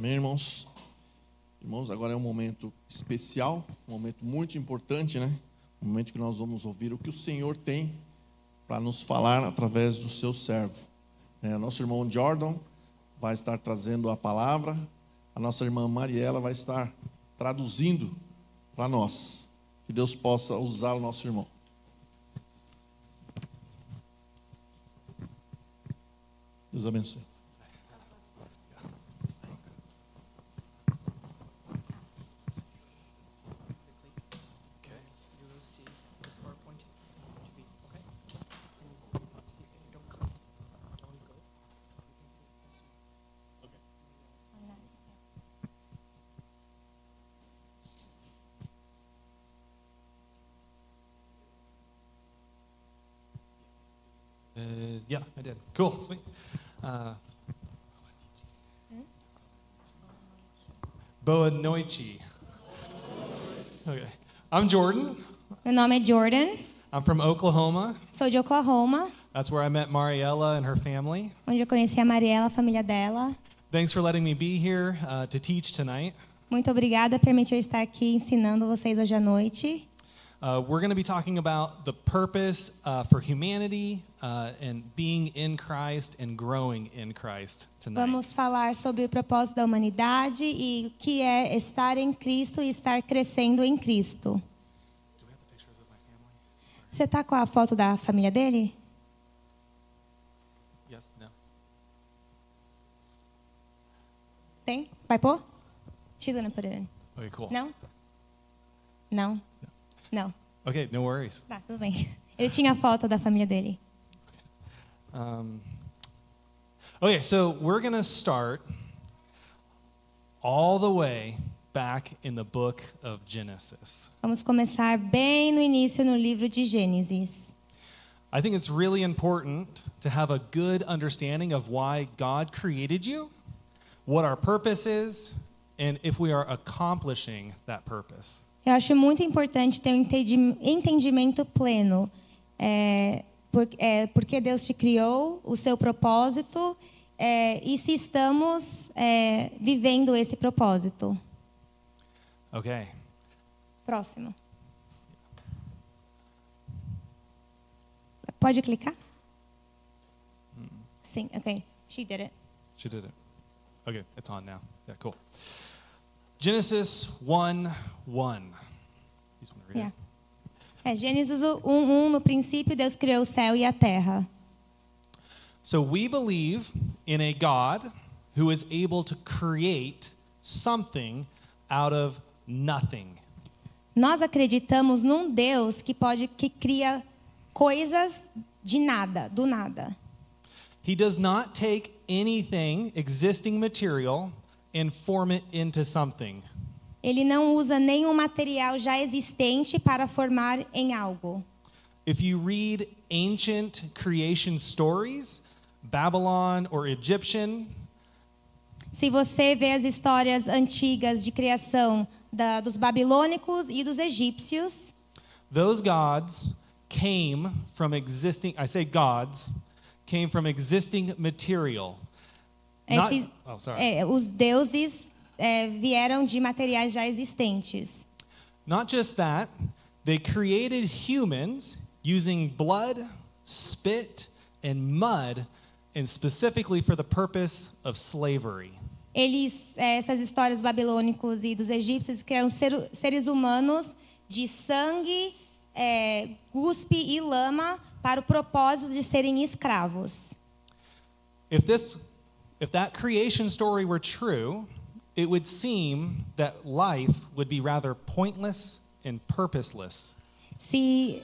Amém, irmãos? Irmãos, agora é um momento especial, um momento muito importante, né? Um momento que nós vamos ouvir o que o Senhor tem para nos falar através do seu servo. Nosso irmão Jordan vai estar trazendo a palavra, a nossa irmã Mariela vai estar traduzindo para nós. Que Deus possa usar o nosso irmão. Deus abençoe. Yeah, I did. Cool, sweet. Boa noite. Okay. I'm Jordan. Meu nome é Jordan, I'm from Oklahoma. sou de Oklahoma, That's where I met Mariella and her family. onde eu conheci a Mariela, a família dela. Thanks for letting me be here to teach tonight. Muito obrigada por permitir eu estar aqui ensinando vocês hoje à noite. We're going to be talking about the purpose for humanity and being in Christ and growing in Christ tonight. Vamos falar sobre o propósito da humanidade e o que é estar em Cristo e estar crescendo em Cristo. Do we have the pictures of my family? Você está com a foto da família dele? Yes, no. Tem? Vai pôr? She's gonna put it in. Okay, cool. Não? Não? Não. Okay, no worries. Tá, tudo bem. Ele tinha a foto da família dele. Okay, so we're going to start all the way back in the book of Genesis. Vamos começar bem no início no livro de Gênesis. I think it's really important to have a good understanding of why God created you, what our purpose is, and if we are accomplishing that purpose. Eu acho muito importante ter um entendimento pleno. Porque Deus te criou, o seu propósito, e se estamos vivendo esse propósito. Okay. Próximo. Pode clicar? Sim, ok. She did it. She did it. Okay, it's on now. Yeah, cool. Genesis 1:1. You just want to read it? Gênesis 1:1, no princípio Deus criou o céu e a terra. So we believe in a God who is able to create something out of nothing. Nós acreditamos num Deus que cria coisas de nada, do nada. He does not take anything, existing material, and form it into something. Ele não usa nenhum material já existente para formar em algo. If you read ancient creation stories, Babylon or Egyptian, Se você vê as histórias antigas de criação dos babilônicos e dos egípcios, those gods came from existing, I say gods, came from existing material. os deuses vieram de materiais já existentes. Not just that, they created humans using blood, spit, and mud, and specifically for the purpose of slavery. Essas histórias babilônicos e dos egípcios criaram seres humanos de sangue, cuspe e lama para o propósito de serem escravos. If that creation story were true, it would seem that life would be rather pointless and purposeless. Se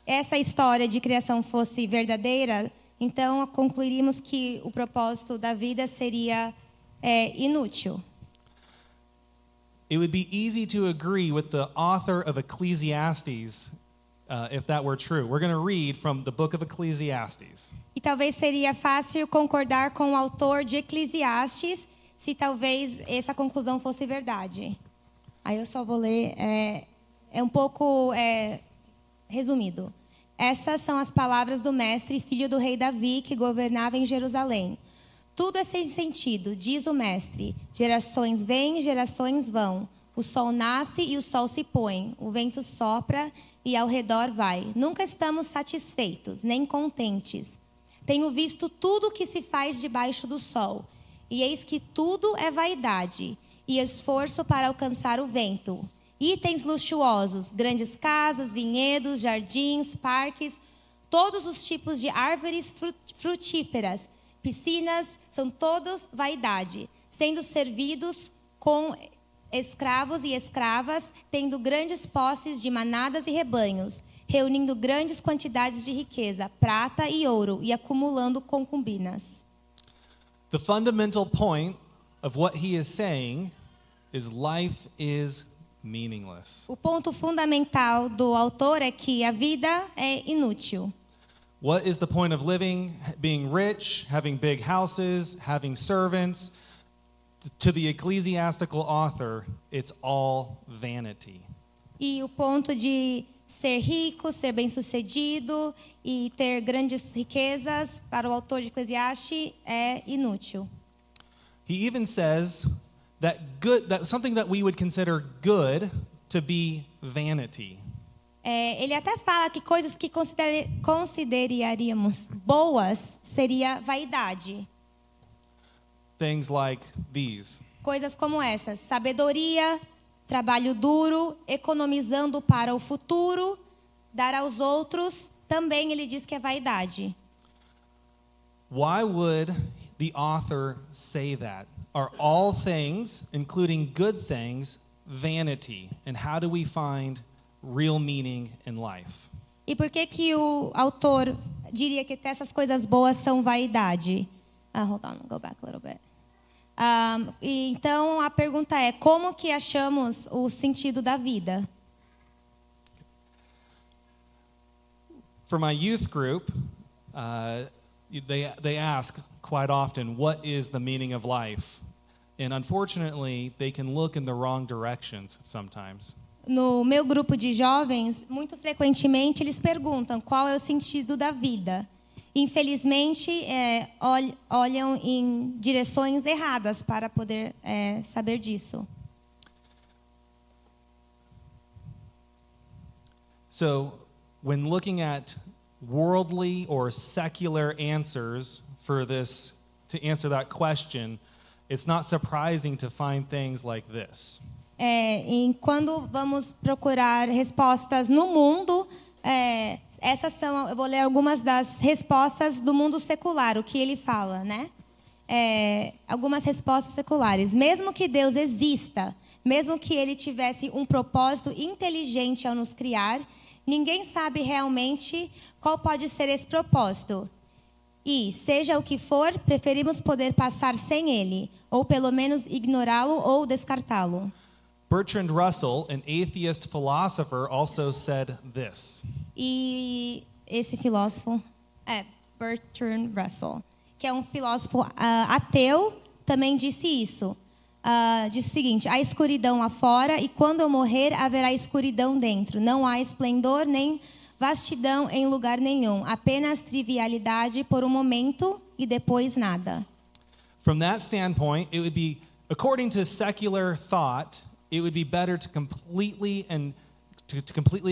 essa história de criação fosse verdadeira, então concluiríamos que o propósito da vida seria inútil. It would be easy to agree with the author of Ecclesiastes if that were true. We're going to read from the book of Ecclesiastes. E talvez seria fácil concordar com o autor de Eclesiastes se talvez essa conclusão fosse verdade. Aí eu só vou ler, um pouco resumido. Essas são as palavras do mestre, filho do rei Davi, que governava em Jerusalém. Tudo é sem sentido, diz o mestre. Gerações vêm, gerações vão. O sol nasce e o sol se põe. O vento sopra e ao redor vai. Nunca estamos satisfeitos, nem contentes. Tenho visto tudo o que se faz debaixo do sol. E eis que tudo é vaidade e esforço para alcançar o vento. Itens luxuosos, grandes casas, vinhedos, jardins, parques, todos os tipos de árvores frutíferas, piscinas, são todos vaidade, sendo servidos com escravos e escravas, tendo grandes posses de manadas e rebanhos, reunindo grandes quantidades de riqueza, prata e ouro, e acumulando concubinas. The fundamental point of what he is saying is life is meaningless. O ponto fundamental do autor é que a vida é inútil. What is the point of living, being rich, having big houses, having servants? To the ecclesiastical author, it's all vanity. E o ponto de ser rico, ser bem-sucedido e ter grandes riquezas, para o autor de Eclesiastes, é inútil. He even says that something that we would consider good to be vanity. Ele até fala que coisas que consideraríamos boas seria vaidade. Things like these. Coisas como essas: sabedoria, trabalho duro, economizando para o futuro, dar aos outros. Também ele diz que é vaidade. Why would the author say that? Are all things, including good things, vanity? And how do we find real meaning in life? E por que o autor diria que até essas coisas boas são vaidade? Hold on, go back a little bit. Então a pergunta é: como que achamos o sentido da vida? For my youth group, they ask quite often, what is the meaning of life? And unfortunately, they can look in the wrong directions sometimes. No meu grupo de jovens, muito frequentemente eles perguntam qual é o sentido da vida. Infelizmente, olham em direções erradas para poder saber disso. So, when looking at worldly or secular answers for this, to answer that question, it's not surprising to find things like this. E quando vamos procurar respostas no mundo, essas são, eu vou ler algumas das respostas do mundo secular, o que ele fala, né? Algumas respostas seculares. Mesmo que Deus exista, mesmo que ele tivesse um propósito inteligente ao nos criar, ninguém sabe realmente qual pode ser esse propósito. E, seja o que for, preferimos poder passar sem ele, ou pelo menos ignorá-lo ou descartá-lo. Bertrand Russell, an atheist philosopher, also said this. E esse filósofo Bertrand Russell, que é um filósofo ateu, também disse isso. Disse o seguinte: há escuridão lá fora e quando eu morrer haverá escuridão dentro. Não há esplendor nem vastidão em lugar nenhum. Apenas trivialidade por um momento e depois nada. From that standpoint, it would be, according to secular thought, it would be better to completely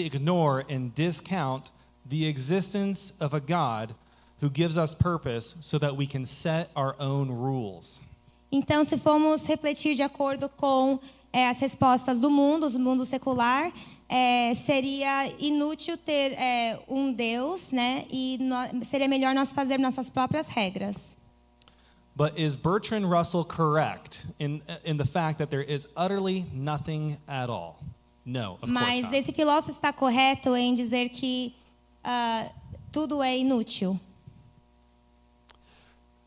ignore and discount the existence of a God who gives us purpose so that we can set our own rules. Então, se formos refletir de acordo com as respostas do mundo secular, seria inútil ter um Deus, né? E seria melhor nós fazermos nossas próprias regras. But is Bertrand Russell correct in the fact that there is utterly nothing at all? No, of course Mas not. esse filósofo está correto em dizer que tudo é inútil.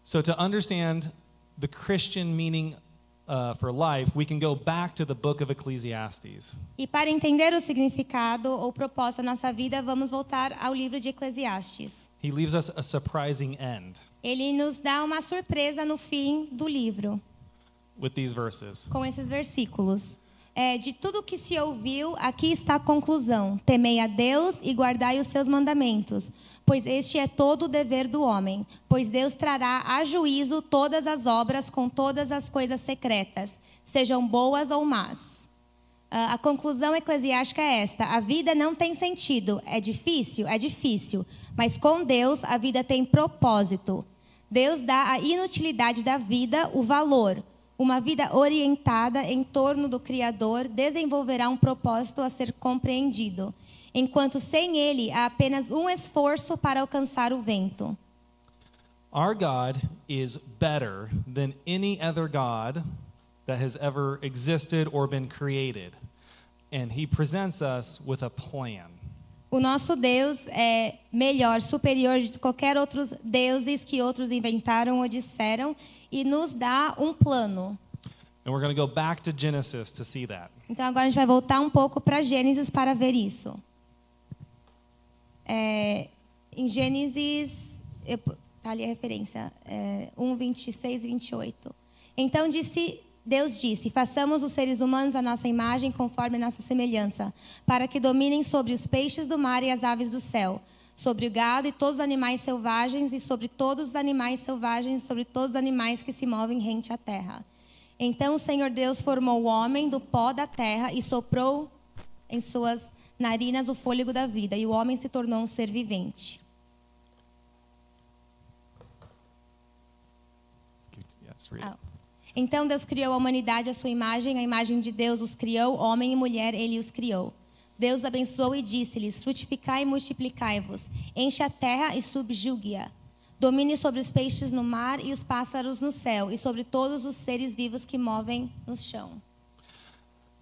So to understand the Christian meaning for life, we can go back to the book of Ecclesiastes. E para entender o significado ou propósito da nossa vida, vamos voltar ao livro de Eclesiastes. He leaves us a surprising end Ele nos dá uma surpresa no fim do livro, with these verses. com esses versículos. de tudo que se ouviu, aqui está a conclusão. Temei a Deus e guardai os seus mandamentos, pois este é todo o dever do homem. Pois Deus trará a juízo todas as obras com todas as coisas secretas, sejam boas ou más. A conclusão eclesiástica é esta: a vida não tem sentido. É difícil? É difícil. Mas com Deus a vida tem propósito. Deus dá à inutilidade da vida o valor. Uma vida orientada em torno do Criador desenvolverá um propósito a ser compreendido, enquanto sem ele há apenas um esforço para alcançar o vento. Our God is better than any other God that has ever existed or been created. And he presents us with a plan. O nosso Deus é melhor, superior de qualquer outros deuses que outros inventaram ou disseram, e nos dá um plano. And we're going to go back to Genesis to see that. Então agora a gente vai voltar um pouco para Gênesis para ver isso. Em Gênesis, está ali a referência, 1, 26 e 28. Então Deus disse: façamos os seres humanos à nossa imagem, conforme a nossa semelhança, para que dominem sobre os peixes do mar e as aves do céu, sobre o gado e todos os animais selvagens, e sobre todos os animais selvagens, e sobre todos os animais que se movem rente à terra. Então o Senhor Deus formou o homem do pó da terra e soprou em suas narinas o fôlego da vida, e o homem se tornou um ser vivente. Então Deus criou a humanidade à sua imagem, a imagem de Deus os criou, homem e mulher ele os criou. Deus abençoou e disse-lhes: frutificai e multiplicai-vos, enche a terra e subjugue-a. Domine sobre os peixes no mar e os pássaros no céu, e sobre todos os seres vivos que movem no chão.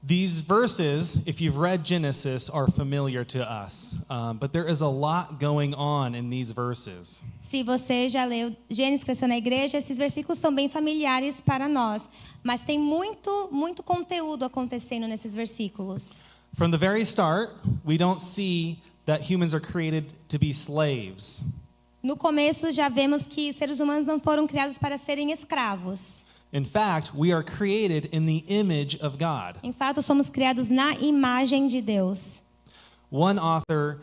These verses, if you've read Genesis, are familiar to us, but there is a lot going on in these verses. Se você já leu Gênesis, cresceu na igreja, esses versículos são bem familiares para nós, mas tem muito conteúdo acontecendo nesses versículos. From the very start, we don't see that humans are created to be slaves. No começo já vemos que seres humanos não foram criados para serem escravos. In fact, we are created in the image of God. Em fato, somos criados na imagem de Deus. One author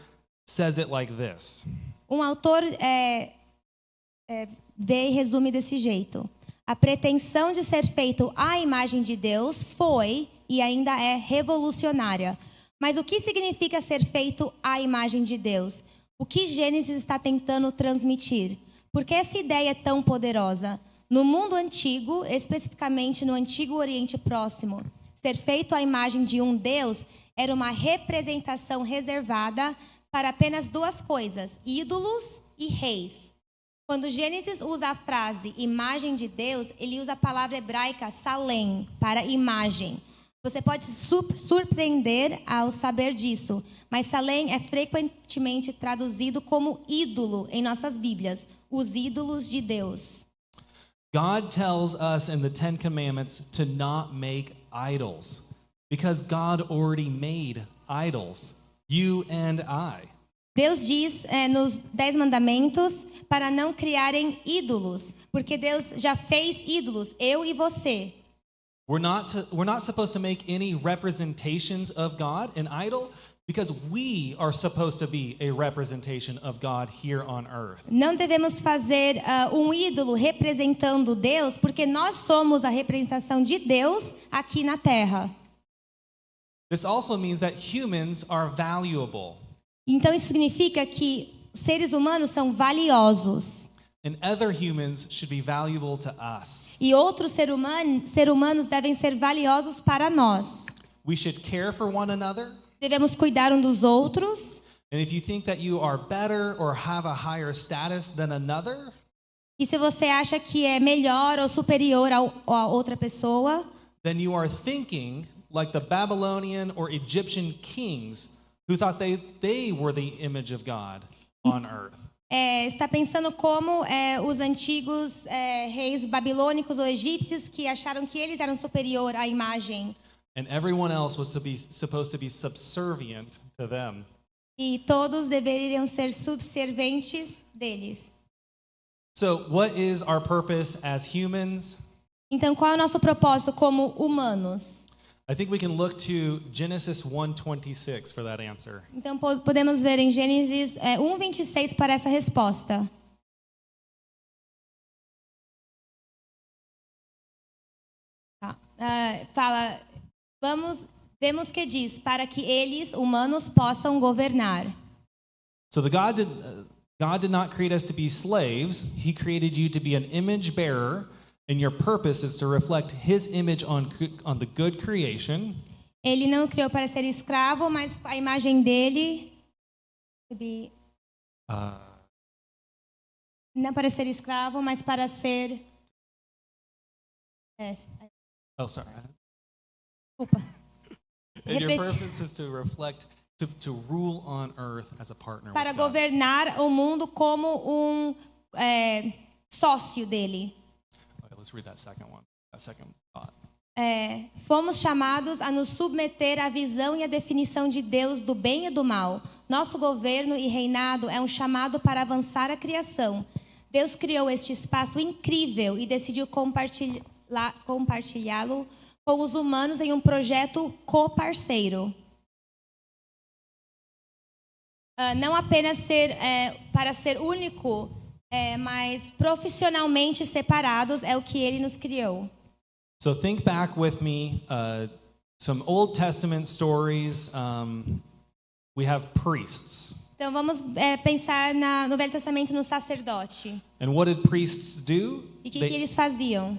says it like this. Um autor vê e resume desse jeito: a pretensão de ser feito à imagem de Deus foi e ainda é revolucionária. Mas o que significa ser feito à imagem de Deus? O que Gênesis está tentando transmitir? Por que essa ideia é tão poderosa? No mundo antigo, especificamente no Antigo Oriente Próximo, ser feito à imagem de um Deus era uma representação reservada para apenas duas coisas: ídolos e reis. Quando Gênesis usa a frase imagem de Deus, ele usa a palavra hebraica salem, para imagem. Você pode se surpreender ao saber disso, mas salem é frequentemente traduzido como ídolo em nossas Bíblias, os ídolos de Deus. God tells us in the Ten Commandments to not make idols, because God already made idols, you and I. Deus diz nos 10 mandamentos para não criarem ídolos, porque Deus já fez ídolos, eu e você. We're not supposed to make any representations of God, an idol, because we are supposed to be a representation of God here on earth. Não devemos fazer um ídolo representando Deus, porque nós somos a representação de Deus aqui na terra. This also means that humans are valuable. Então isso significa que seres humanos são valiosos. And other humans should be valuable to us. E outros seres humanos devem ser valiosos para nós. We should care for one another. Devemos cuidar um dos outros. And if you think that you are better or have a higher status than another, e se você acha que é melhor ou superior a outra pessoa, then you are thinking like the Babylonian or Egyptian kings who thought they were the image of God on earth. Está pensando como os antigos reis babilônicos ou egípcios que acharam que eles eram superior à imagem. And everyone else was supposed to be subservient to them. E todos deveriam ser subserventes deles. So, what is our purpose as humans? Então, qual é o nosso propósito como humanos? I think we can look to Genesis 1:26 for that answer. Então podemos ver em Gênesis 1:26 para essa resposta. Tá. Fala, vemos que diz, para que eles, humanos, possam governar. So God did not create us to be slaves. He created you to be an image bearer, and your purpose is to reflect His image on the good creation. Ele não criou para ser escravo, mas a imagem dele não para ser escravo, mas para ser Oh, sorry. Desculpa. And your Repete. purpose is to reflect, to rule on earth as a partner Para with God. governar o mundo como sócio dele. Okay, let's read that second one. That second thought. Fomos chamados a nos submeter à visão e à definição de Deus do bem e do mal. Nosso governo e reinado é um chamado para avançar a criação. Deus criou este espaço incrível e decidiu compartilhá-lo com os humanos em um projeto coparceiro. Não apenas para ser único, mas profissionalmente separados é o que Ele nos criou. So think back with me, some Old Testament stories. We have priests. Então vamos pensar no Velho Testamento no sacerdote. And what did priests do? E o que eles faziam?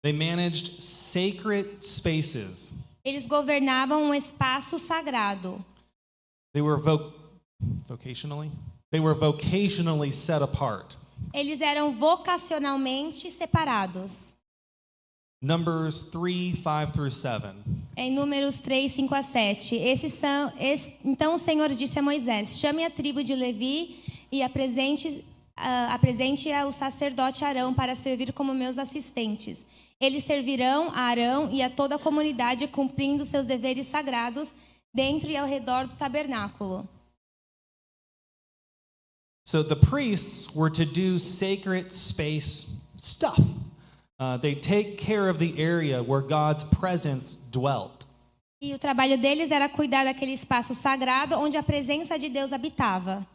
They managed sacred spaces. Eles governavam um espaço sagrado. They were vocationally set apart. Eles eram vocacionalmente separados. Numbers 3, 5 through 7. Em Números 3, 5 a 7. Então o Senhor disse a Moisés: chame a tribo de Levi e apresente ao sacerdote Arão para servir como meus assistentes. Eles servirão a Arão e a toda a comunidade cumprindo seus deveres sagrados dentro e ao redor do tabernáculo. So the priests were to do sacred space stuff. They take care of the area where God's presence dwelt. E o trabalho deles era cuidar daquele espaço sagrado onde a presença de Deus habitava.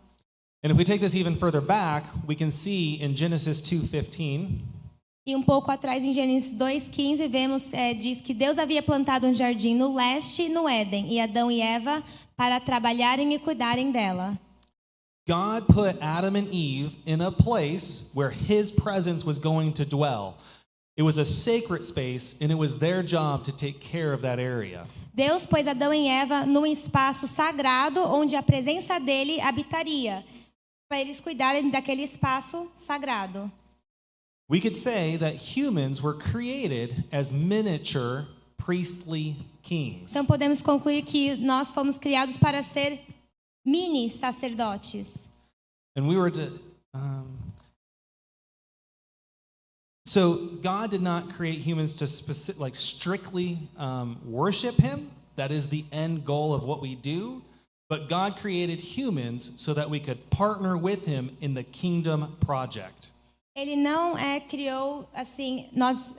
And if we take this even further back, we can see in Genesis 2:15. E um pouco atrás, em Gênesis 2:15, diz que Deus havia plantado um jardim no leste, no Éden, e Adão e Eva para trabalharem e cuidarem dela. God put Adam and Eve in a place where His presence was going to dwell. It was a sacred space, and it was their job to take care of that area. Deus pôs Adão e Eva num espaço sagrado onde a presença dele habitaria, para eles cuidarem daquele espaço sagrado. We could say that humans were created as miniature priestly kings. Então podemos concluir que nós fomos criados para ser mini sacerdotes. And we were to So God did not create humans to strictly worship Him. That is the end goal of what we do. But God created humans so that we could partner with Him in the kingdom project. Ele não criou assim nós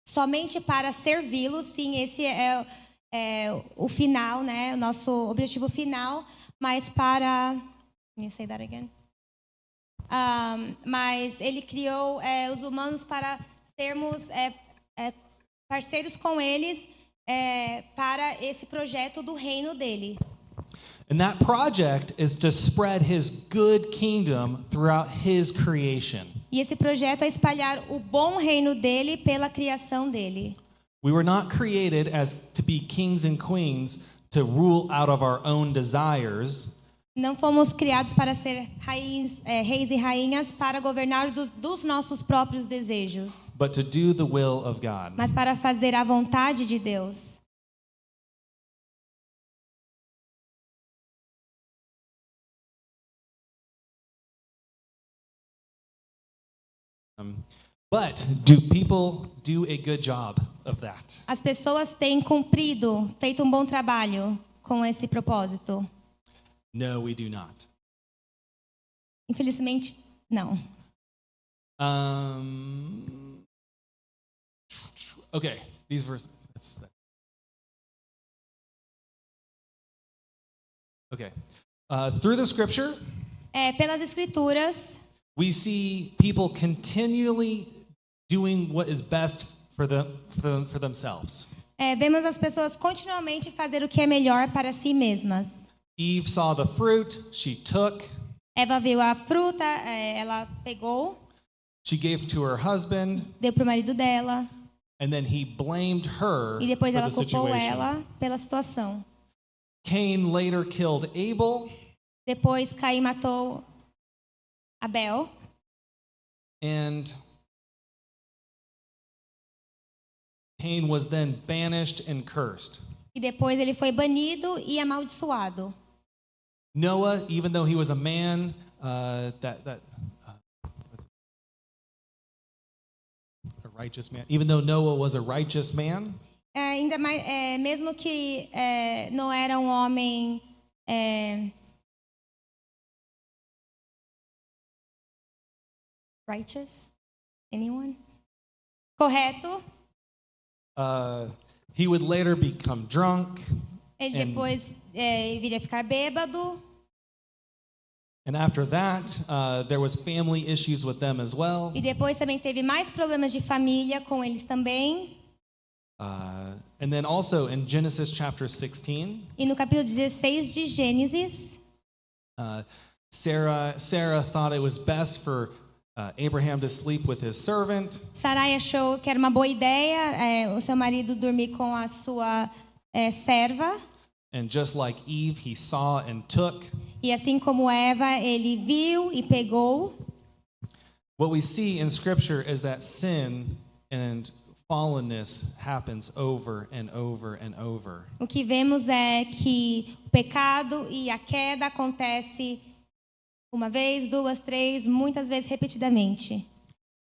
somente para servi-lo. Sim, esse é o final, né? O nosso objetivo final, mas para. Can you say that again? Mas ele criou os humanos para sermos parceiros com eles para esse projeto do reino dele. And that project is to spread His good kingdom throughout His creation. E esse projeto é espalhar o bom reino dele pela criação dele. We were not created as to be kings and queens to rule out of our own desires. Não fomos criados para ser reis e rainhas para governar dos nossos próprios desejos, But to do the will of God. mas para fazer a vontade de Deus. But do people do a good job of that? As pessoas têm feito um bom trabalho com esse propósito? No, we do not. Infelizmente, não. Okay, these verses. Okay. Through the scripture, Pelas escrituras, we see people continually doing what is best for themselves. Vemos as pessoas continuamente fazer o que é melhor para si mesmas. Eve saw the fruit, she took. Eva viu a fruta, ela pegou, She gave to her husband, deu para o marido dela, and then he blamed her e depois for ela the culpou situation. ela pela situação. Cain later killed Abel, Depois Caim matou Abel, and Cain was then banished and cursed. e depois ele foi banido e amaldiçoado. Noah, even though he was a man, a righteous man, even though Noah was a righteous man, Ainda mais, mesmo que não era um homem righteous, anyone? Correto. he would later become drunk, Ele And- depois viria a ficar bêbado. and after that, there was family issues with them as well. E depois também teve mais problemas de família com eles também. And then also in Genesis chapter 16, E no capítulo 16 de Gênesis, Sarah thought it was best for Abraham to sleep with his servant, Sarai achou que era uma boa ideia o seu marido dormir com a sua serva. and just like Eve, he saw and took. E assim como Eva, ele viu e pegou. What we see in Scripture is that sin and fallenness happens over and over and over. O que vemos é que o pecado e a queda acontece uma vez, duas, três, muitas vezes repetidamente.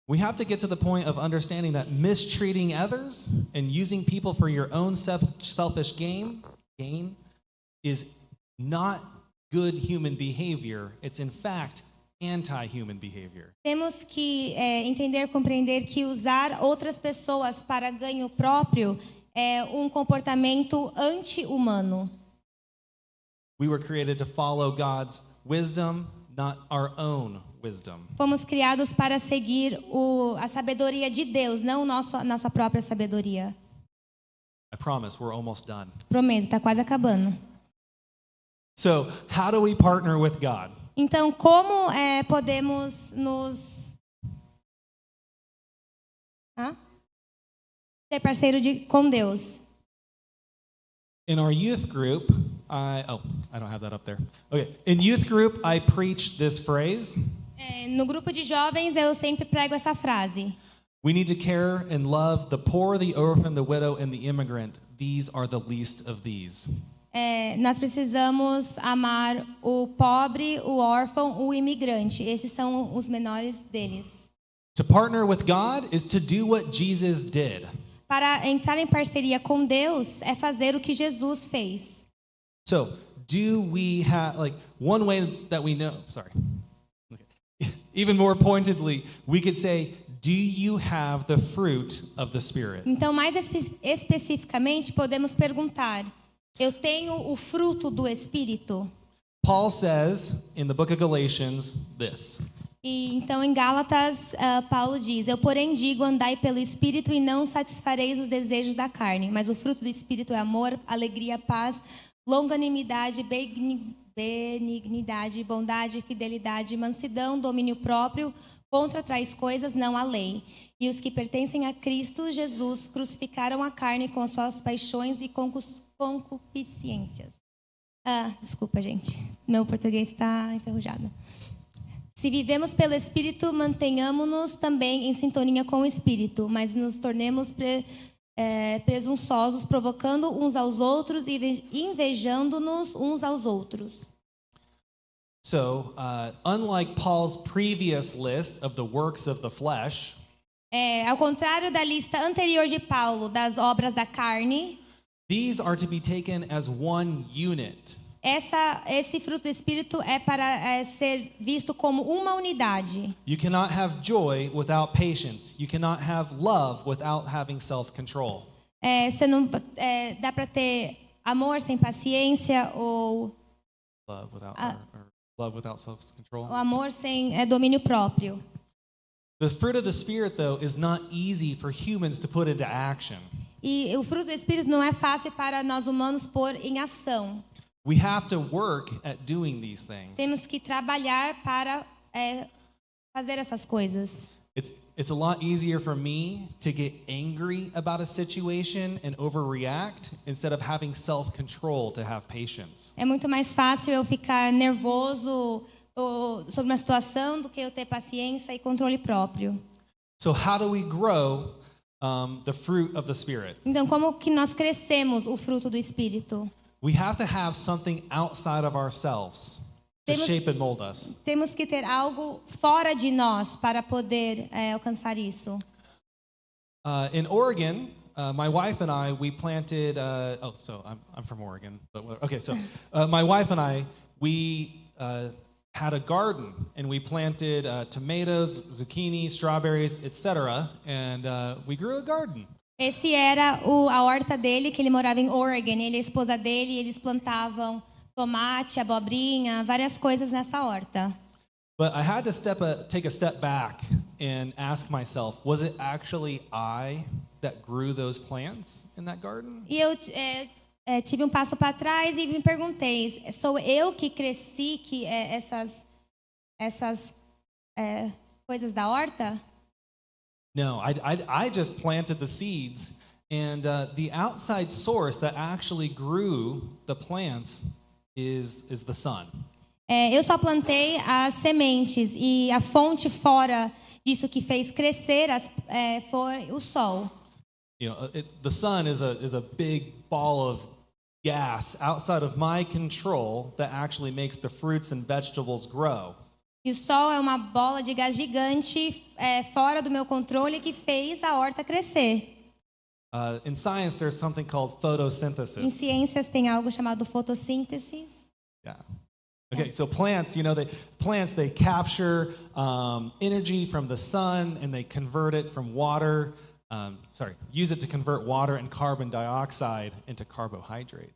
We have to get to the point of understanding that mistreating others and using people for your own selfish gain is not good human behavior. It's in fact anti-human behavior. Temos que entender, compreender que usar outras pessoas para ganho próprio é um comportamento anti-humano. We were created to follow God's wisdom, not our own wisdom. Fomos criados para seguir a sabedoria de Deus, não nossa própria sabedoria. I promise we're almost done. Prometo, está quase acabando. So, how do we partner with God? Então, como podemos ser parceiro com Deus? In our youth group, I don't have that up there. Okay, in youth group, I preach this phrase. No grupo de jovens, eu sempre prego essa frase. We need to care and love the poor, the orphan, the widow, and the immigrant. These are the least of these. Nós precisamos amar o pobre, o órfão, o imigrante. Esses são os menores deles. To partner with God is to do what Jesus did. Para entrar em parceria com Deus é fazer o que Jesus fez. So, do we have, one way that we know, okay. Even more pointedly, we could say, do you have the fruit of the Spirit? Então, mais especificamente, podemos perguntar: eu tenho o fruto do Espírito? Paul says in the book of Galatians this. E então, em Gálatas, Paulo diz: eu, porém, digo, andai pelo Espírito e não satisfareis os desejos da carne. Mas o fruto do Espírito é amor, alegria, paz, longanimidade, benignidade, bondade, fidelidade, mansidão, domínio próprio. Contra tais coisas não há lei. E os que pertencem a Cristo Jesus crucificaram a carne com as suas paixões e concupiscências. Desculpa, gente. Meu português está enferrujado. Se vivemos pelo Espírito, mantenhamos-nos também em sintonia com o Espírito, mas nos tornemos presunçosos, provocando uns aos outros e invejando-nos uns aos outros. So, unlike Paul's previous list of the works of the flesh, Ao contrário da lista anterior de Paulo das obras da carne, these are to be taken as one unit. esse fruto do Espírito é para ser visto como uma unidade. You cannot have joy without patience. You cannot have love without having self-control. você não dá para ter amor sem paciência ou Love without Ah. or love without self-control. o amor sem domínio próprio. The fruit of the Spirit, though, is not easy for humans to put into action. E o fruto do Espírito não é fácil para nós humanos pôr em ação. We have to work at doing these things. Temos que trabalhar para fazer essas coisas. It's a lot easier for me to get angry about a situation and overreact instead of having self-control to have patience. É muito mais fácil eu ficar nervoso sobre uma situação do que eu ter paciência e controle próprio. So how do we grow the fruit of the Spirit? Então, como que nós crescemos o fruto do Espírito? We have to have something outside of ourselves to Temos- shape and mold us. Temos que ter algo fora de nós para poder alcançar isso. In Oregon, my wife and I, we planted. I'm from Oregon, but okay. So my wife and I, we had a garden, and we planted tomatoes, zucchini, strawberries, etc. And we grew a garden. Esse era a horta dele, que ele morava em Oregon. Ele e a esposa dele, eles plantavam tomate, abobrinha, várias coisas nessa horta. But I had to take a step back and ask myself, was it actually I that grew those plants in that garden? E eu tive um passo para trás e me perguntei, sou eu que cresci essas coisas da horta? No, I just planted the seeds, and the outside source that actually grew the plants is the sun. Eu só plantei as sementes e a fonte fora disso que fez crescer foi o sol. You know, the sun is a big ball of gas outside of my control that actually makes the fruits and vegetables grow. E o sol é uma bola de gás gigante fora do meu controle que fez a horta crescer. In science, there's something called Em photosynthesis. ciências tem algo chamado fotossíntese. Yeah. Okay, so plants, they capture energy from the sun and they convert it from water. Use it to convert water and carbon dioxide into carbohydrates.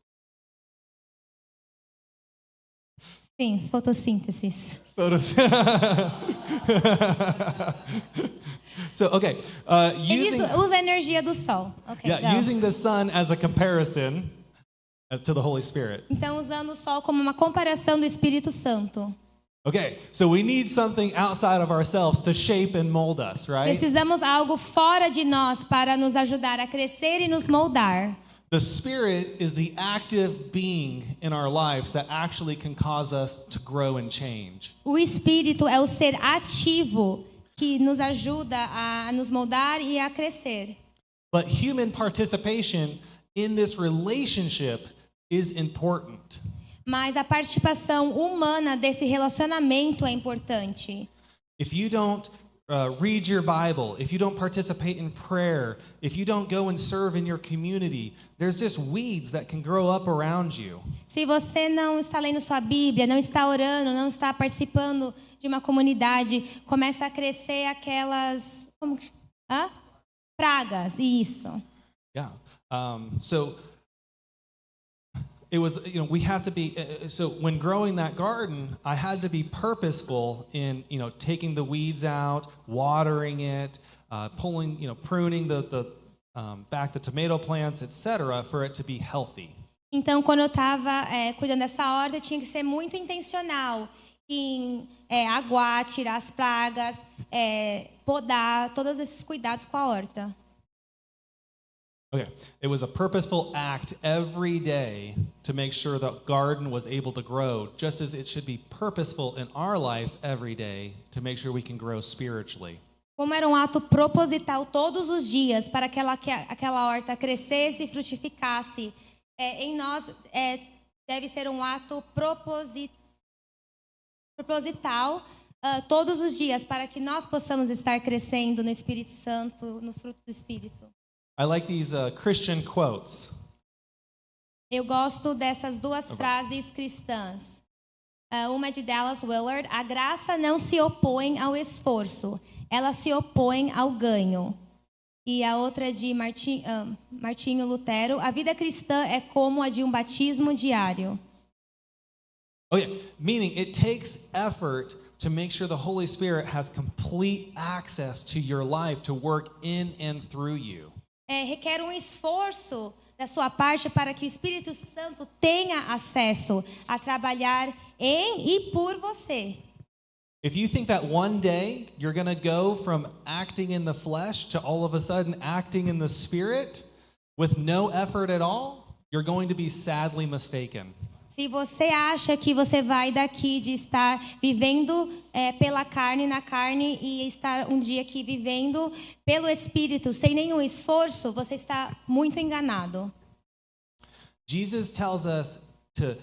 Sim, fotossíntese. So, okay, Ele usa a energia do sol. Okay, yeah, legal. using the sun as a comparison to the Holy Spirit. Então, usando o sol como uma comparação do Espírito Santo. Okay, so we need something outside of ourselves to shape and mold us, right? Precisamos algo fora de nós para nos ajudar a crescer e nos moldar. The Spirit is the active being in our lives that actually can cause us to grow and change. O Espírito é o ser ativo que nos ajuda a nos moldar e a crescer. But human participation in this relationship is important. Mas a participação humana desse relacionamento é importante. If you don't read your Bible, if you don't participate in prayer, if you don't go and serve in your community, there's just weeds that can grow up around you. Se você não está lendo sua Bíblia, não está orando, não está participando de uma comunidade, começa a crescer aquelas pragas, isso. Yeah. So it was, we have to be, so when growing that garden, I had to be purposeful in, taking the weeds out, watering it, pruning back the tomato plants, etc., for it to be healthy. Então, quando eu estava cuidando dessa horta, eu tinha que ser muito intencional em aguar, tirar as pragas, podar, todos esses cuidados com a horta. Okay, it was a purposeful act every day to make sure the garden was able to grow, just as it should be purposeful in our life every day to make sure we can grow spiritually. Como era um ato proposital todos os dias para que aquela horta crescesse e frutificasse, em nós deve ser um ato proposital todos os dias para que nós possamos estar crescendo no Espírito Santo, no fruto do Espírito. I like these Christian quotes. Eu gosto dessas duas frases cristãs. Uma é de Dallas Willard: a graça não se opõe ao esforço, ela se opõe ao ganho. E a outra é de Martinho Lutero. A vida cristã é como a de um batismo diário. Okay, meaning it takes effort to make sure the Holy Spirit has complete access to your life to work in and through you. Requer um esforço da sua parte para que o Espírito Santo tenha acesso a trabalhar em e por você. If you think that one day you're going to go from acting in the flesh to all of a sudden acting in the Spirit with no effort at all, you're going to be sadly mistaken. Se você acha que você vai daqui de estar vivendo pela carne, na carne, e estar um dia aqui vivendo pelo Espírito, sem nenhum esforço, você está muito enganado. Jesus tells us to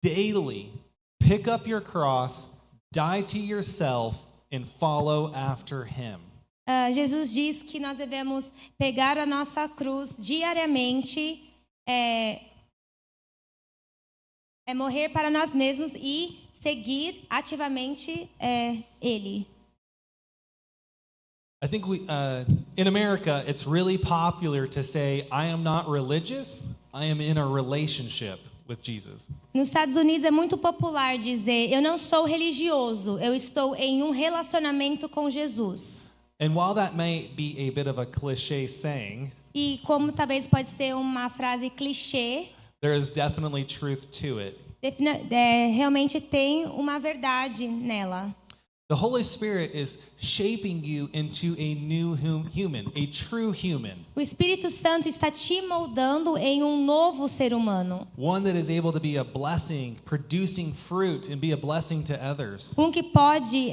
daily pick up your cross, die to yourself, and follow after him. Jesus diz que nós devemos pegar a nossa cruz diariamente, morrer para nós mesmos e seguir ativamente Ele. I think in America, it's really popular to say, I am not religious, I am in a relationship with Jesus. Nos Estados Unidos é muito popular dizer, eu não sou religioso, eu estou em um relacionamento com Jesus. And while that may be a bit of a cliché saying, E como talvez pode ser uma frase clichê, there is definitely truth to it. Realmente tem uma verdade nela. The Holy Spirit is shaping you into a new human, a true human. O Espírito Santo está te moldando em um novo ser humano. One that is able to be a blessing, producing fruit and be a blessing to others. Que pode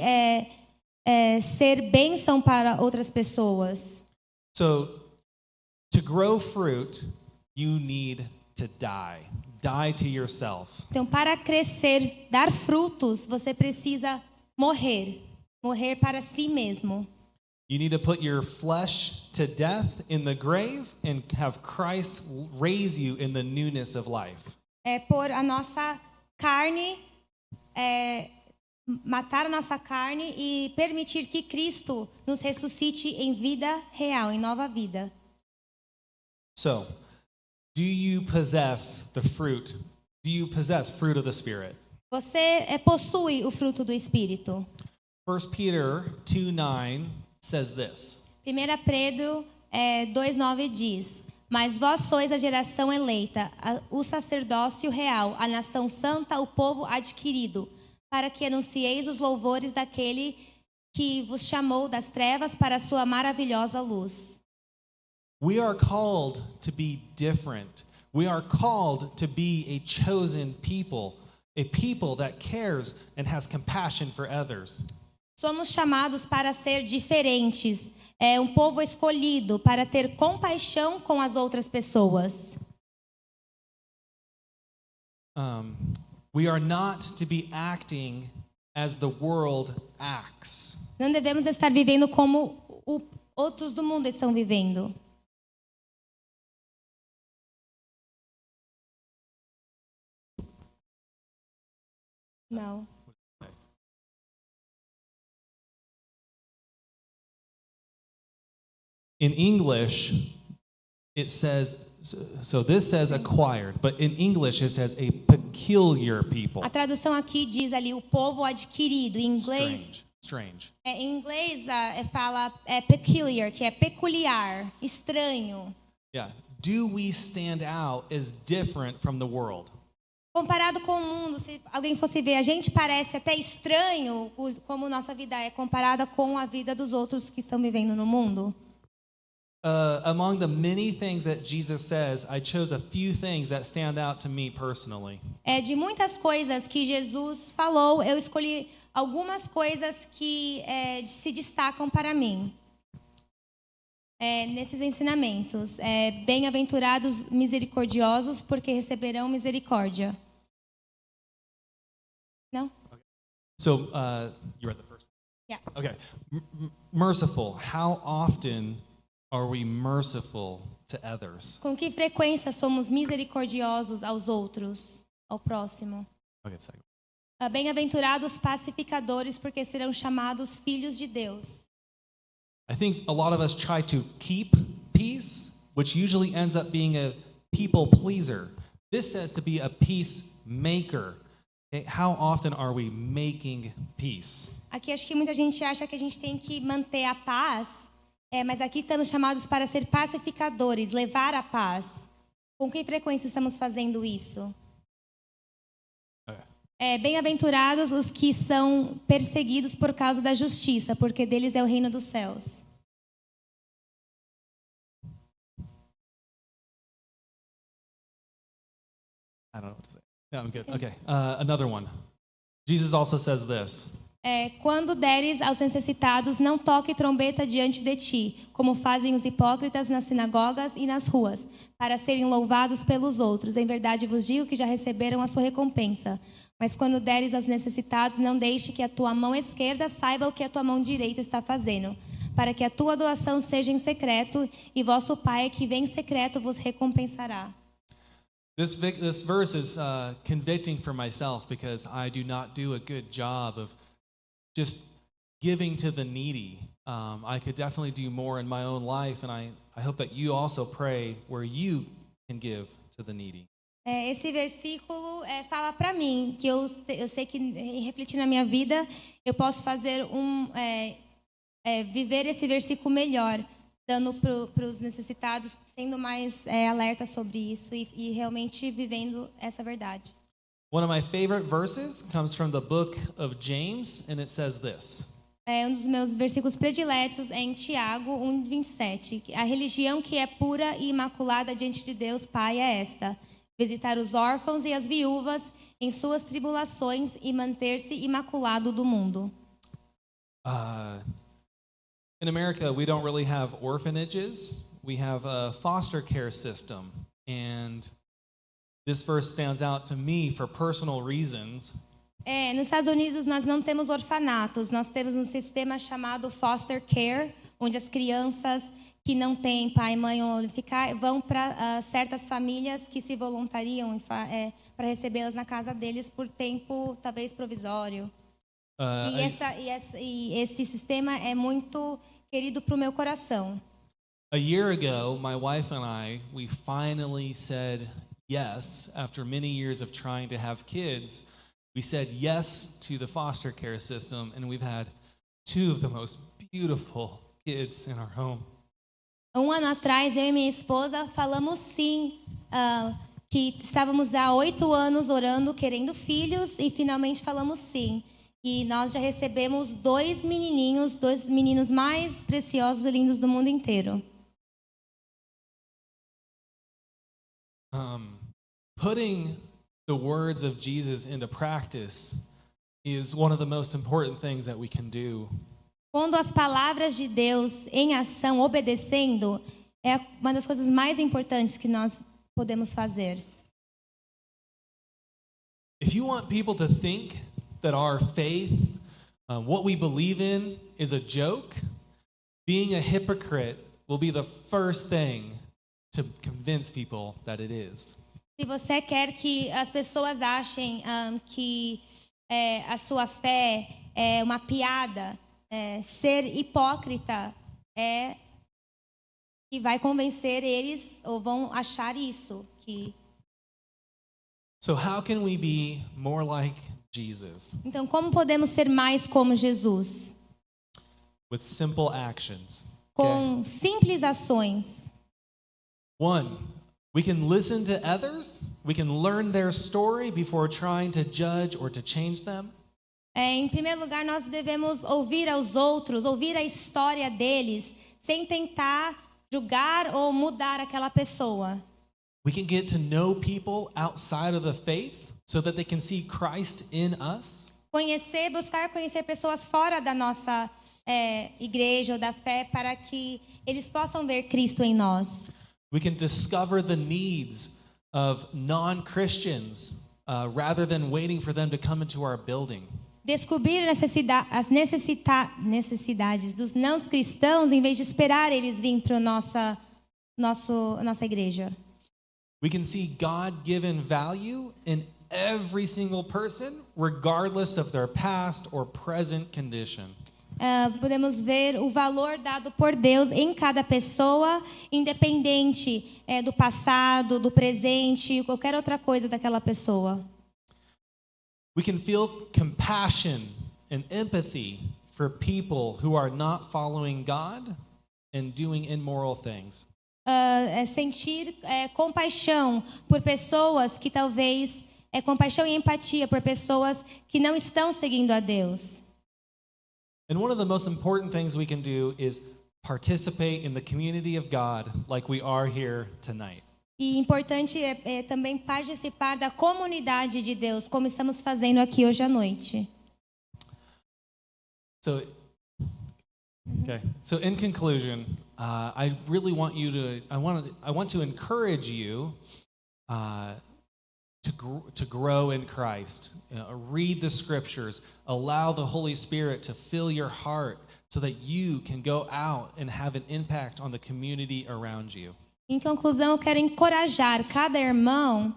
ser bênção para outras pessoas. So, to grow fruit, you need to die. Die to yourself. Então, para crescer, dar frutos, você precisa morrer para si mesmo. You need to put your flesh to death in the grave and have Christ raise you in the newness of life. Pôr a nossa carne, matar a nossa carne e permitir que Cristo nos ressuscite em vida real, em nova vida. So, do you possess the fruit? Do you possess fruit of the Spirit? Você possui o fruto do Espírito. 1 Peter 2:9 says this. 1 Pedro 2:9 diz: Mas vós sois a geração eleita, o sacerdócio real, a nação santa, o povo adquirido, para que anuncieis os louvores daquele que vos chamou das trevas para a sua maravilhosa luz. We are called to be different. We are called to be a chosen people, a people that cares and has compassion for others. Somos chamados para ser diferentes, um povo escolhido para ter compaixão com as outras pessoas. We are not to be acting as the world acts. Não devemos estar vivendo como outros do mundo estão vivendo. Não. In English, it says, so this says acquired, but in English it says a peculiar people. A tradução aqui diz ali o povo adquirido. Em inglês, Strange. Em inglês fala peculiar, que é peculiar, estranho. Yeah. Do we stand out as different from the world? Comparado com o mundo, se alguém fosse ver, a gente parece até estranho como nossa vida é comparada com a vida dos outros que estão vivendo no mundo. Among the many things that Jesus says, I chose a few things that stand out to me personally. De muitas coisas que Jesus falou, eu escolhi algumas coisas que se destacam para mim. Nesses ensinamentos, bem-aventurados misericordiosos, porque receberão misericórdia. Não? Okay. So, you read the first one? Yeah. Okay. Merciful. How often are we merciful to others? Com que frequência somos misericordiosos aos outros, ao próximo? Okay, second. Bem-aventurados pacificadores, porque serão chamados filhos de Deus. I think a lot of us try to keep peace, which usually ends up being a people pleaser. This says to be a peacemaker. Okay? How often are we making peace? Aqui acho que muita gente acha que a gente tem que manter a paz, mas aqui estamos chamados para ser pacificadores, levar a paz. Com que frequência estamos fazendo isso? Bem-aventurados os que são perseguidos por causa da justiça, porque deles é o reino dos céus. I don't know what to say. No, I'm good. Okay, another one. Jesus also says this. Quando deres aos necessitados, não toque trombeta diante de ti, como fazem os hipócritas nas sinagogas e nas ruas, para serem louvados pelos outros. Em verdade vos digo que já receberam a sua recompensa. Mas quando deres aos necessitados, não deixe que a tua mão esquerda saiba o que a tua mão direita está fazendo, para que a tua doação seja em secreto, e vosso Pai, que vem em secreto, vos recompensará. This verse is convicting for myself because I do not do a good job of just giving to the needy. I could definitely do more in my own life, and I hope that you also pray where you can give to the needy. Esse versículo fala para mim que eu sei que, refletindo na minha vida, eu posso fazer viver esse versículo melhor, dando para os necessitados, sendo mais alerta sobre isso e realmente vivendo essa verdade. One of my favorite verses comes from the book of James, and it says this. Um dos meus versículos prediletos é em Tiago 1:27. A religião que é pura e imaculada diante de Deus Pai é esta: visitar os órfãos e as viúvas em suas tribulações e manter-se imaculado do mundo. In America, we don't really have orphanages. We have a foster care system, and this verse stands out to me for personal reasons. Nos Estados Unidos nós não temos orfanatos, nós temos um sistema chamado foster care, onde as crianças que não têm pai, mãe onde ficar vão para certas famílias que se voluntariam para recebê-las na casa deles por tempo talvez provisório. E esse sistema é muito querido para o meu coração. A year ago, my wife and we finally said yes, after many years of trying to have kids, we said yes to the foster care system, and we've had two of the most beautiful kids in our home. Um ano atrás, eu e minha esposa falamos sim, que estávamos há 8 anos orando, querendo filhos, e finalmente falamos sim. E nós já recebemos 2 meninos mais preciosos e lindos do mundo inteiro. Putting the words of Jesus into practice is one of the most important things that we can do. Pondo as palavras de Deus em ação, obedecendo, é uma das coisas mais importantes que nós podemos fazer. If you want people to think that our faith, what we believe in, is a joke, being a hypocrite will be the first thing to convince people that it is. Se você quer que as pessoas achem que a sua fé é uma piada, ser hipócrita é que vai convencer eles, ou vão achar isso. So how can we be more like Jesus? Então, como podemos ser mais como Jesus? With simple actions. Com simples ações. 1, we can listen to others. We can learn their story before trying to judge or to change them. Em primeiro lugar, nós devemos ouvir aos outros, ouvir a história deles, sem tentar julgar ou mudar aquela pessoa. We can get to know people outside of the faith so that they can see Christ in us. Buscar conhecer pessoas fora da nossa igreja ou da fé para que eles possam ver Cristo em nós. We can discover the needs of non-Christians rather than waiting for them to come into our building. Descobrir as necessidades dos não cristãos em vez de esperar eles virem para nossa igreja. We can see God-given value in every single person, regardless of their past or present condition. podemos ver o valor dado por Deus em cada pessoa, independente do passado, do presente, qualquer outra coisa daquela pessoa. We can feel compassion and empathy for people who are not following God and doing immoral things. Sentir compaixão por pessoas que talvez compaixão e empatia por pessoas que não estão seguindo a Deus. And one of the most important things we can do is participate in the community of God like we are here tonight. E importante também participar da comunidade de Deus, como estamos fazendo aqui hoje à noite. So in conclusion, I really want you to. I want to encourage you to grow in Christ. Read the Scriptures. Allow the Holy Spirit to fill your heart, so that you can go out and have an impact on the community around you. Em conclusão, eu quero encorajar cada irmão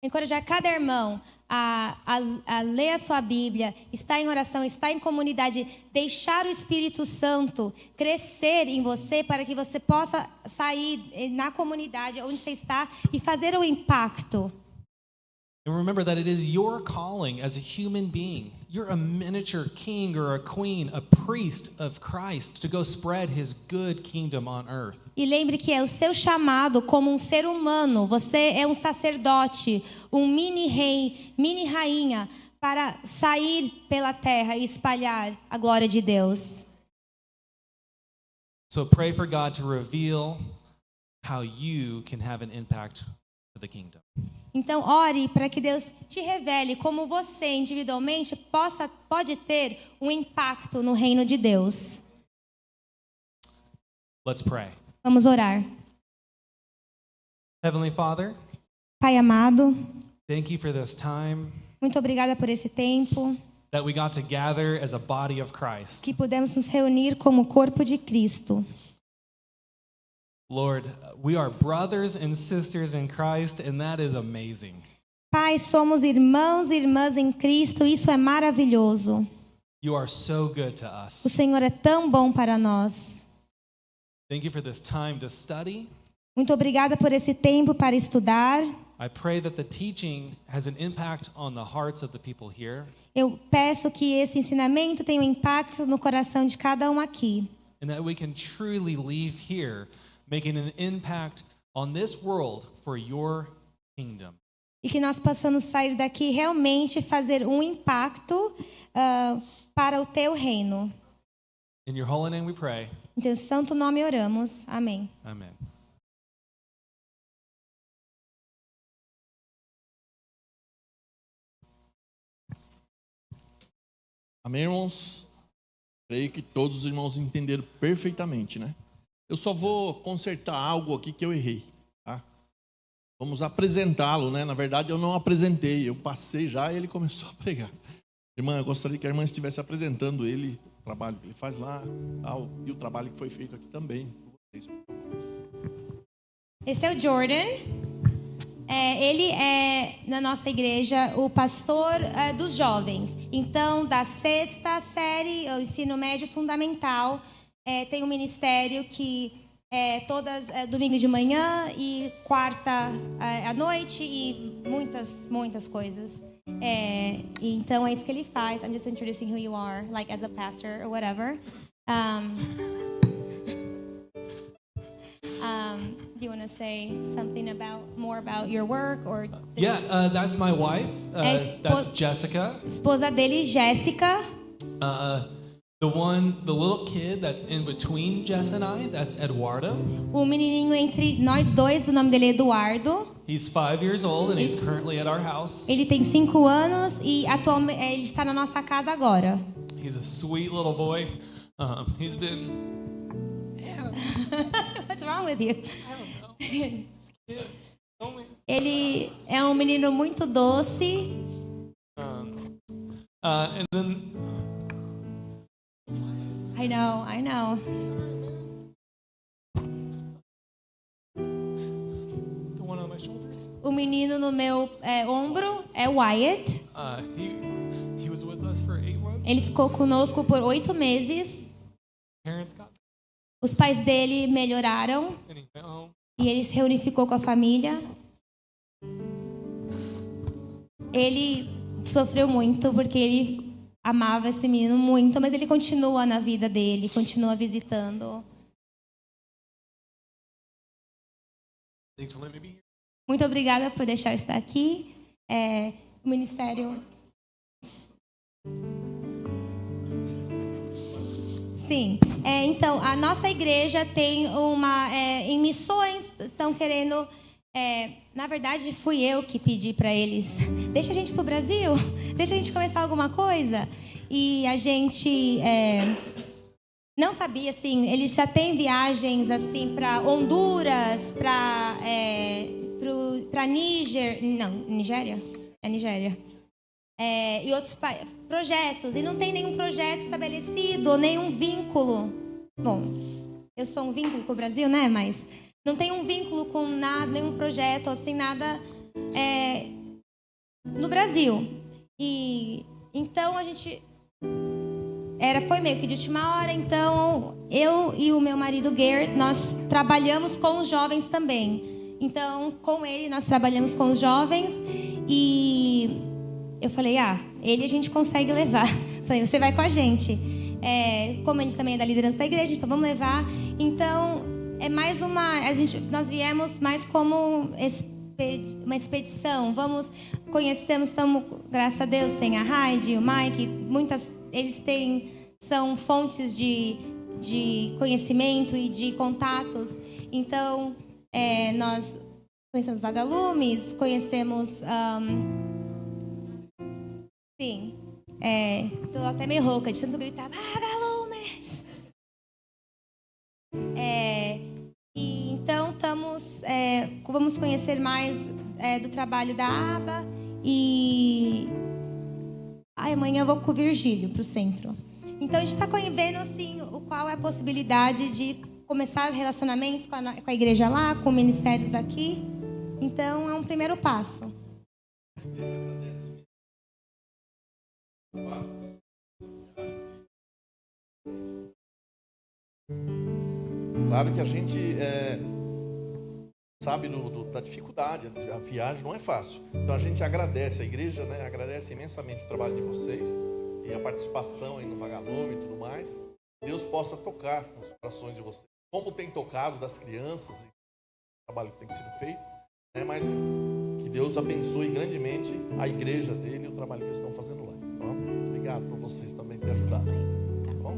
encorajar cada irmão a ler a sua Bíblia, estar em oração, estar em comunidade, deixar o Espírito Santo crescer em você para que você possa sair na comunidade onde você está e fazer o impacto. And remember that it is your calling as a human being. You're a miniature king or a queen, a priest of Christ, to go spread his good kingdom on earth. E lembre que é o seu chamado como um ser humano. Você é um sacerdote, um mini rei, mini rainha, para sair pela terra e espalhar a glória de Deus. So pray for God to reveal how you can have an impact for the kingdom. Então, ore para que Deus te revele como você, individualmente, pode ter um impacto no reino de Deus. Let's pray. Vamos orar. Heavenly Father, Pai amado, thank you for this time muito obrigada por esse tempo, that we got to gather as a body of Christ. que pudemos nos reunir como corpo de Cristo. Lord, we are brothers and sisters in Christ, and that is amazing. Pai, somos irmãos e irmãs em Cristo, isso é maravilhoso. You are so good to O us. Senhor é tão bom para nós. Thank you for this time to study. Muito obrigada por esse tempo para estudar. I pray that the teaching has an impact on the hearts of the people here. Eu peço que esse ensinamento tenha um impacto no coração de cada um aqui. And that we can truly leave here making an impact on this world for your kingdom. E que nós possamos sair daqui realmente fazer um impacto para o teu reino. In your holy name we pray. Em teu santo nome oramos. Amém. Amen. Amém, irmãos? Creio que todos os irmãos entenderam perfeitamente, né? Eu só vou consertar algo aqui que eu errei, tá? Vamos apresentá-lo, né? Na verdade, eu não apresentei, eu passei já e ele começou a pregar. Irmã, eu gostaria que a irmã estivesse apresentando ele, o trabalho que ele faz lá, tal, e o trabalho que foi feito aqui também. Esse é o Jordan. Ele é, na nossa igreja, o pastor dos jovens. Então, da 6ª série, o ensino médio fundamental, tem um ministério que domingo de manhã e quarta à noite e muitas coisas. Então, é isso que ele faz. I'm just introducing who you are, like as a pastor or whatever. Do you want to say something more about your work or? Yeah, that's my wife. That's Jessica. Esposa dele, Jéssica. The little kid that's in between Jess and I, that's Eduardo. O menininho entre nós dois, o nome dele é Eduardo. He's 5 years old and he's currently at our house. Ele tem 5 anos e atualmente ele está na nossa casa agora. He's a sweet little boy. He's been. What's wrong with you? I don't know. Ele é um menino muito doce. And then. I know. The one on my shoulders. O menino no meu ombro é Wyatt. He was with us for 8 months. Ele ficou conosco por 8 meses. Parents got Os pais dele melhoraram and he went home. e ele se reunificou com a família. Ele sofreu muito porque ele amava esse menino muito, mas ele continua na vida dele, continua visitando. Thanks for letting me be here. Muito obrigada por deixar eu estar aqui. O ministério. Sim. Então, a nossa igreja tem em missões, estão querendo. Na verdade, fui eu que pedi para eles. Deixa a gente pro Brasil, deixa a gente começar alguma coisa. E a gente não sabia, assim, eles já têm viagens assim para Honduras, para Nigéria? É Nigéria. E outros projetos. E não tem nenhum projeto estabelecido, nenhum vínculo. Bom, eu sou um vínculo com o Brasil, né? Mas não tem um vínculo com nada, nenhum projeto, assim, nada no Brasil. E então a gente foi meio que de última hora. Então eu e o meu marido Gert, nós trabalhamos com os jovens também. Então com ele nós trabalhamos com os jovens e eu falei, ele a gente consegue levar. Falei, você vai com a gente. Como ele também é da liderança da igreja, então vamos levar. Então é mais nós viemos mais como uma expedição. Conhecemos, graças a Deus, tem a Heidi, o Mike, eles são fontes de conhecimento e de contatos. Então, nós conhecemos vagalumes, conhecemos... sim, estou até meio rouca de tanto gritar, vagalumes! E então, vamos conhecer mais do trabalho da aba e... amanhã eu vou com o Virgílio para o centro. Então, a gente está vendo assim, qual é a possibilidade de começar relacionamentos com a igreja lá, com ministérios daqui. Então, é um primeiro passo. Claro que a gente sabe da dificuldade, a viagem não é fácil. Então a gente agradece, a igreja, né, agradece imensamente o trabalho de vocês e a participação aí no Vagalume e tudo mais. Deus possa tocar nos corações de vocês, como tem tocado das crianças e o trabalho que tem sido feito, né, mas que Deus abençoe grandemente a igreja dele e o trabalho que eles estão fazendo lá. Tá bom? Obrigado por vocês também terem ajudado. Tá bom?